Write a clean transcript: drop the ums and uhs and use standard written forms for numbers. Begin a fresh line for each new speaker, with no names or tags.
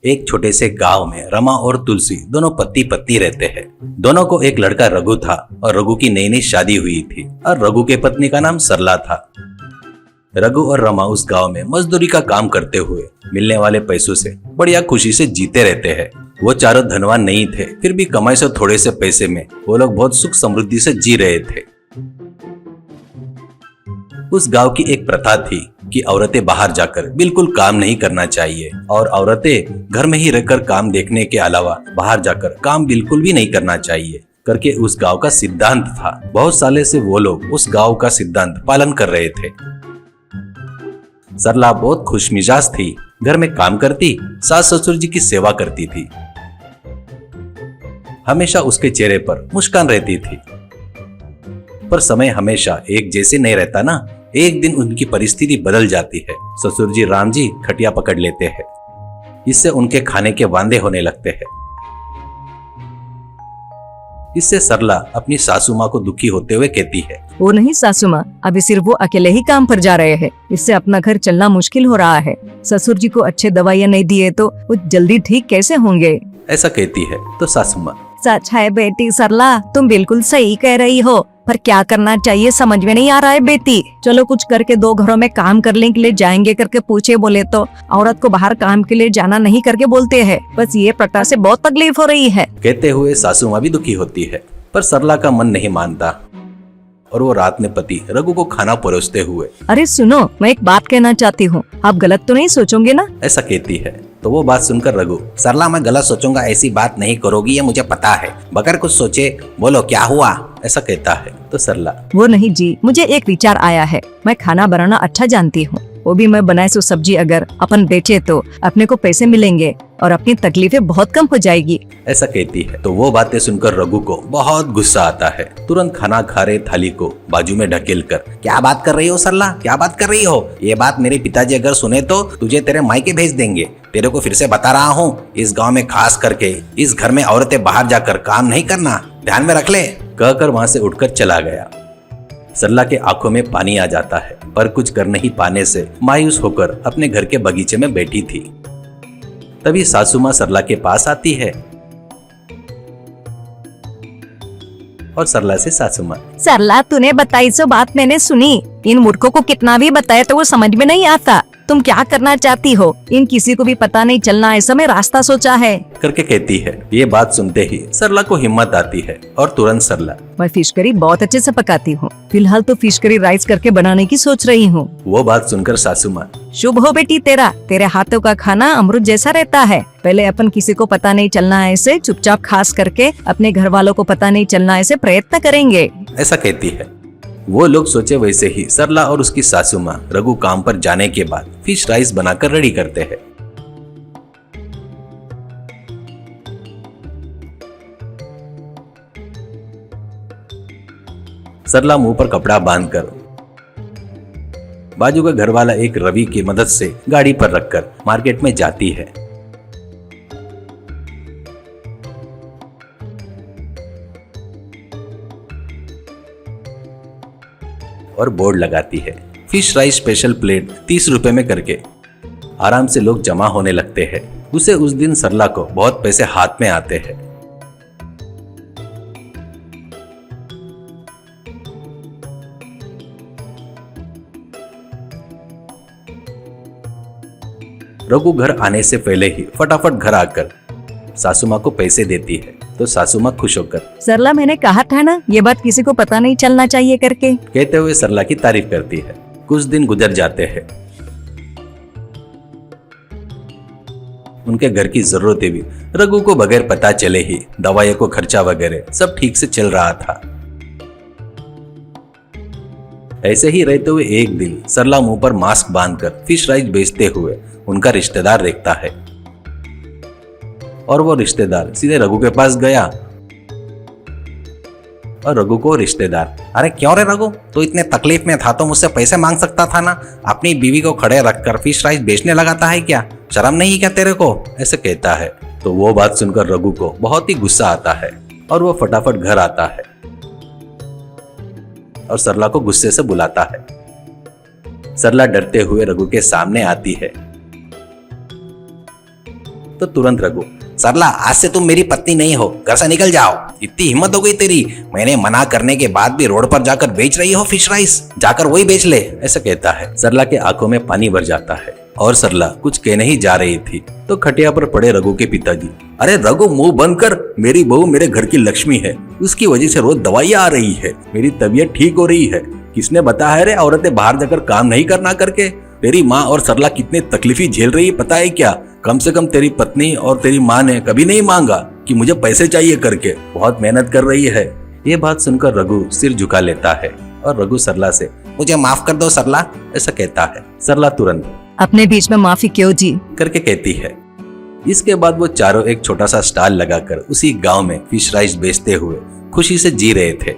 एक छोटे से गांव में रमा और तुलसी दोनों पति पत्नी रहते हैं। दोनों को एक लड़का रघु था और रघु की नई नई शादी हुई थी और रघु के पत्नी का नाम सरला था। रघु और रमा उस गांव में मजदूरी का काम करते हुए मिलने वाले पैसों से बढ़िया खुशी से जीते रहते हैं। वो चारों धनवान नहीं थे, फिर भी कमाई से थोड़े से पैसे में वो लोग बहुत सुख समृद्धि से जी रहे थे। उस गांव की एक प्रथा थी कि औरतें बाहर जाकर बिल्कुल काम नहीं करना चाहिए और औरतें घर में ही रहकर काम देखने के अलावा बाहर जाकर काम बिल्कुल भी नहीं करना चाहिए करके उस गांव का सिद्धांत था। बहुत सालों से वो लोग उस गांव का सिद्धांत पालन कर रहे थे। सरला बहुत खुशमिजाज थी, घर में काम करती, सास ससुर जी की सेवा करती थी। हमेशा उसके चेहरे पर मुस्कान रहती थी। पर समय हमेशा एक जैसे नहीं रहता ना। एक दिन उनकी परिस्थिति बदल जाती है। ससुर जी राम जी खटिया पकड़ लेते हैं। इससे उनके खाने के वांदे होने लगते हैं। इससे सरला अपनी सासू माँ को दुखी होते हुए कहती है,
वो नहीं सासू माँ, अभी सिर्फ वो अकेले ही काम पर जा रहे हैं। इससे अपना घर चलना मुश्किल हो रहा है। ससुर जी को अच्छे दवाइयाँ नहीं दिए तो वो जल्दी ठीक कैसे होंगे।
ऐसा कहती है तो सासू माँ,
सच है बेटी सरला, तुम बिल्कुल सही कह रही हो, पर क्या करना चाहिए समझ में नहीं आ रहा है बेटी। चलो कुछ करके दो घरों में काम करने के लिए जाएंगे करके पूछे बोले तो औरत को बाहर काम के लिए जाना नहीं करके बोलते हैं। बस ये प्रथा से बहुत तकलीफ हो रही है।
कहते हुए सासू माँ भी दुखी होती है, पर सरला का मन नहीं मानता और वो रात में पति रघु को खाना परोसते हुए,
अरे सुनो, मैं एक बात कहना चाहती हूँ, आप गलत तो नहीं सोचोगे ना।
ऐसा कहती है तो वो बात सुनकर रघु, सरला मैं गलत सोचूंगा, ऐसी बात नहीं करोगी ये मुझे पता है, बगैर कुछ सोचे बोलो क्या हुआ, ऐसा कहता है तो सरला,
वो नहीं जी, मुझे एक विचार आया है। मैं खाना बनाना अच्छा जानती हूँ, वो भी मैं बनाए सो सब्जी अगर अपन बेचे तो अपने को पैसे मिलेंगे और अपनी तकलीफें बहुत कम हो जाएगी।
ऐसा कहती है तो वो बातें सुनकर रघु को बहुत गुस्सा आता है। तुरंत खाना खा रहे थाली को बाजू में ढकेल कर, क्या बात कर रही हो सरला, क्या बात कर रही हो, ये बात मेरे पिताजी अगर सुने तो तुझे तेरे मायके भेज देंगे। तेरे को फिर से बता रहा हूँ, इस गाँव में खास करके इस घर में औरतें बाहर जाकर काम नहीं करना, ध्यान में रख ले। कहकर वहाँ से उठकर चला गया। सरला के आंखों में पानी आ जाता है, पर कुछ कर नहीं पाने से मायूस होकर अपने घर के बगीचे में बैठी थी। तभी सासू माँ सरला के पास आती है और सरला से सासू माँ,
सरला तूने बताई सो बात मैंने सुनी, इन मूर्खों को कितना भी बताया तो वो समझ में नहीं आता। तुम क्या करना चाहती हो, इन किसी को भी पता नहीं चलना ऐसा मैं रास्ता सोचा है
करके कहती है। ये बात सुनते ही सरला को हिम्मत आती है और तुरंत सरला,
मैं फिश करी बहुत अच्छे से पकाती हूँ, फिलहाल तो फिश करी राइस करके बनाने की सोच रही हूँ।
वो बात सुनकर सासू माँ,
शुभ हो बेटी तेरा, तेरे हाथों का खाना अमृत जैसा रहता है। पहले अपन किसी को पता नहीं चलना ऐसे चुपचाप खास करके अपने घर वालों को पता नहीं चलना ऐसे प्रयत्न करेंगे।
ऐसा कहती है। वो लोग सोचे वैसे ही सरला और उसकी सासू माँ रघु काम पर जाने के बाद फिश राइस बनाकर रेडी करते हैं। सरला मुंह पर कपड़ा बांधकर बाजू का घर वाला एक रवि की मदद से गाड़ी पर रखकर मार्केट में जाती है और बोर्ड लगाती है, फिश राइस स्पेशल प्लेट 30 रुपए में करके। आराम से लोग जमा होने लगते हैं। उसे उस दिन सरला को बहुत पैसे हाथ में आते हैं। रघु घर आने से पहले ही फटाफट घर आकर सासू माँ को पैसे देती है तो सासू माँ खुश होकर, सरला
मैंने कहा था ना ये बात किसी को पता नहीं चलना चाहिए करके,
कहते हुए सरला की तारीफ करती है। कुछ दिन गुजर जाते हैं। उनके घर की जरूरतें भी रघु को बगैर पता चले ही दवाइयों को खर्चा वगैरह सब ठीक से चल रहा था। ऐसे ही रहते हुए एक दिन सरला मुंह पर मास्क बांधकर फिश राइस बेचते हुए उनका रिश्तेदार देखता है और वो रिश्तेदार सीधे रघु के पास गया और रघु को रिश्तेदार, अरे क्यों रे रघु, तू इतने तकलीफ में था तो मुझसे पैसे मांग सकता था ना, अपनी बीवी को खड़े रखकर फिश राइस बेचने लगाता है क्या, शर्म नहीं क्या तेरे को, ऐसे कहता है। तो वो बात सुनकर रघु को बहुत ही गुस्सा आता है और वो फटाफट घर आता है और सरला को गुस्से से बुलाता है। सरला डरते हुए रघु के सामने आती है तो तुरंत रघु, सरला आज से तुम मेरी पत्नी नहीं हो, घर से निकल जाओ। इतनी हिम्मत हो गई तेरी, मैंने मना करने के बाद भी रोड पर जाकर बेच रही हो फिश राइस, जाकर वही बेच ले, ऐसा कहता है। सरला के आंखों में पानी भर जाता है और सरला कुछ कहने ही जा रही थी तो खटिया पर पड़े रघु के पिताजी, अरे रघु मुंह बंद कर, मेरी बहू मेरे घर की लक्ष्मी है, उसकी वजह से रोज दवाइयाँ आ रही है, मेरी तबीयत ठीक हो रही है। किसने बताया है रे औरतें बाहर जाकर काम नहीं करना करके? तेरी माँ और सरला कितने तकलीफी झेल रही है पता है क्या? कम से कम तेरी पत्नी और तेरी माँ ने कभी नहीं मांगा कि मुझे पैसे चाहिए करके, बहुत मेहनत कर रही है। ये बात सुनकर रघु सिर झुका लेता है और रघु सरला से, मुझे माफ कर दो सरला, ऐसा कहता है। सरला तुरंत,
अपने बीच में माफी क्यों जी?
करके कहती है। इसके बाद वो चारों एक छोटा सा स्टॉल लगाकर उसी गांव में फिश राइस बेचते हुए खुशी से जी रहे थे।